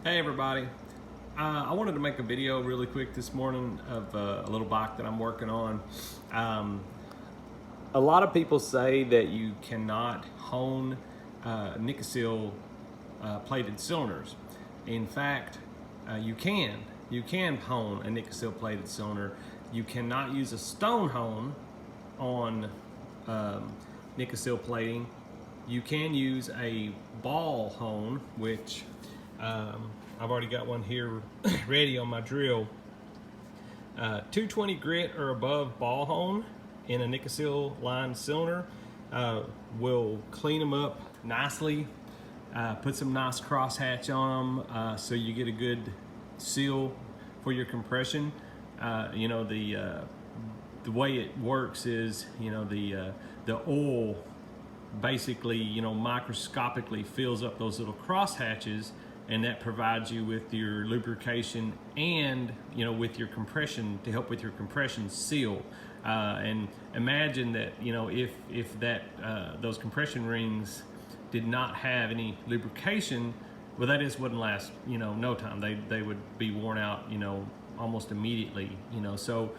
Hey everybody, I wanted to make a video really quick this morning of a little bike that I'm working on. A lot of people say that you cannot hone Nikasil plated cylinders. In fact, you can. You can hone a Nikasil plated cylinder. You cannot use a stone hone on Nikasil plating. You can use a ball hone, which I've already got one here ready on my drill. 220 grit or above ball hone in a Nikasil lined cylinder will clean them up nicely, put some nice crosshatch on them so you get a good seal for your compression. The way it works is, the oil basically, microscopically fills up those little cross hatches, and that provides you with your lubrication and, with your compression to help with your compression seal. And imagine that, if that those compression rings did not have any lubrication, well, that just wouldn't last, no time. They would be worn out, almost immediately, So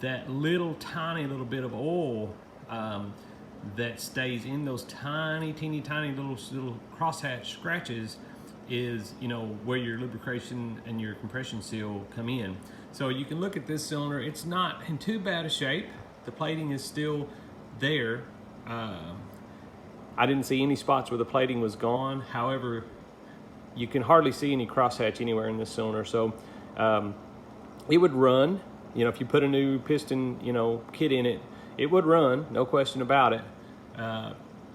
that tiny little bit of oil that stays in those teeny tiny little crosshatch scratches is, where your lubrication and your compression seal come in. So you can look at this cylinder. It's not in too bad a shape. The plating is still there. I didn't see any spots where the plating was gone. However, you can hardly see any crosshatch anywhere in this cylinder. So it would run, if you put a new piston, kit in it, it would run, no question about it.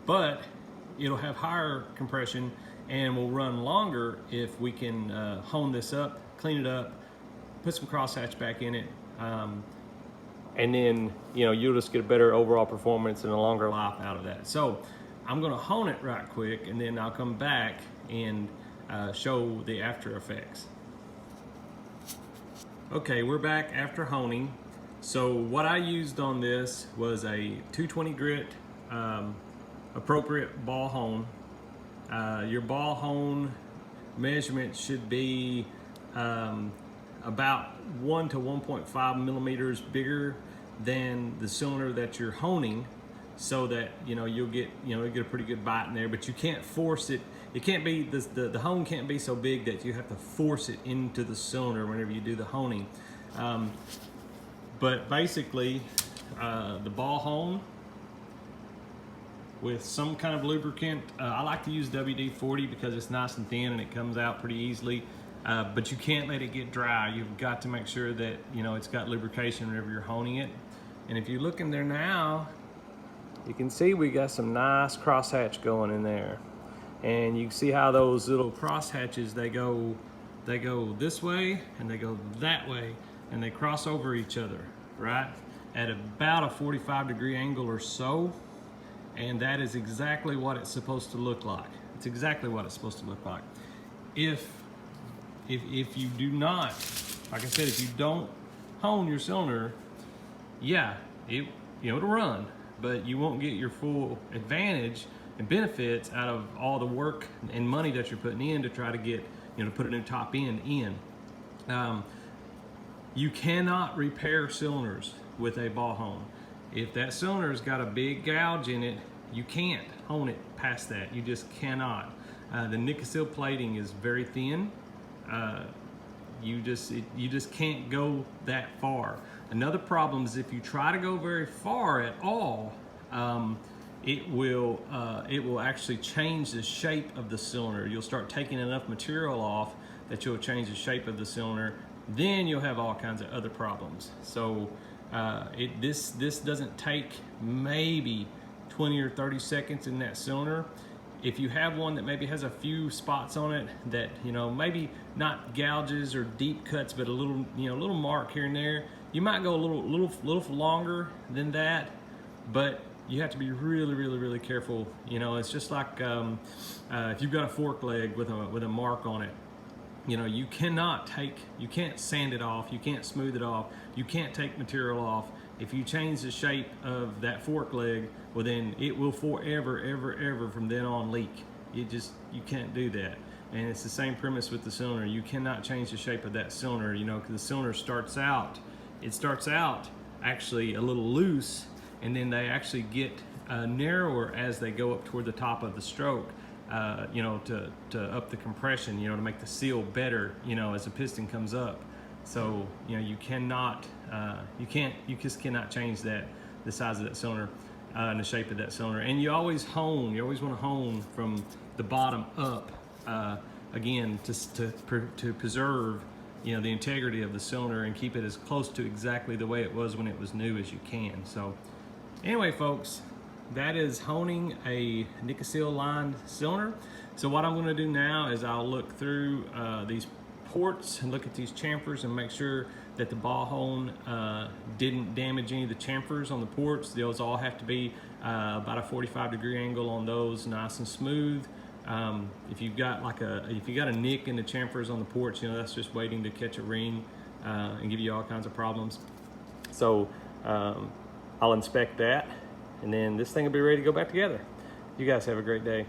But it'll have higher compression and will run longer if we can hone this up, clean it up, put some crosshatch back in it, and then you'll just get a better overall performance and a longer life out of that. So I'm going to hone it right quick, and then I'll come back and show the after effects. Okay, we're back after honing. So what I used on this was a 220 grit appropriate ball hone. Your ball hone measurement should be about 1 to 1.5 millimeters bigger than the cylinder that you're honing, so that you'll get a pretty good bite in there. But you can't force it. It can't be the hone can't be so big that you have to force it into the cylinder whenever you do the honing. But basically, the ball hone with some kind of lubricant. I like to use WD-40 because it's nice and thin and it comes out pretty easily. But you can't let it get dry. You've got to make sure that it's got lubrication whenever you're honing it. And if you look in there now, you can see we got some nice crosshatch going in there. And you can see how those little crosshatches, they go this way and they go that way, and they cross over each other, right? At about a 45-degree angle or so. And that is exactly what it's supposed to look like. It's exactly what it's supposed to look like. If you do not, like I said, if you don't hone your cylinder, yeah, it'll run, but you won't get your full advantage and benefits out of all the work and money that you're putting in to try to get, to put a new top end in. You cannot repair cylinders with a ball hone. If that cylinder's got a big gouge in it, you can't hone it past that. You just cannot. The Nikasil plating is very thin. You just can't go that far. Another problem is if you try to go very far at all, it will actually change the shape of the cylinder. You'll start taking enough material off that you'll change the shape of the cylinder. Then you'll have all kinds of other problems. So this doesn't take maybe 20 or 30 seconds in that cylinder. If you have one that maybe has a few spots on it that maybe not gouges or deep cuts, but a little mark here and there, you might go a little longer than that. But you have to be really careful. It's just like if you've got a fork leg with a mark on it. You can't sand it off, you can't smooth it off, you can't take material off. If you change the shape of that fork leg, well then it will forever, ever from then on leak. You can't do that. And it's the same premise with the cylinder. You cannot change the shape of that cylinder, you know, because the cylinder starts out actually a little loose, and then they actually get narrower as they go up toward the top of the stroke, you know, to up the compression, you know, to make the seal better, you know, as the piston comes up. So, you know, you just cannot change the size of that cylinder and the shape of that cylinder. And you always want to hone from the bottom up, again, to preserve, you know, the integrity of the cylinder and keep it as close to exactly the way it was when it was new as you can. So anyway, folks, that is honing a Nikasil lined cylinder. So what I'm going to do now is I'll look through these ports and look at these chamfers and make sure that the ball hone didn't damage any of the chamfers on the ports. Those all have to be about a 45-degree angle on those, nice and smooth. If you've got a nick in the chamfers on the ports, you know, that's just waiting to catch a ring and give you all kinds of problems. So I'll inspect that, and then this thing will be ready to go back together. You guys have a great day.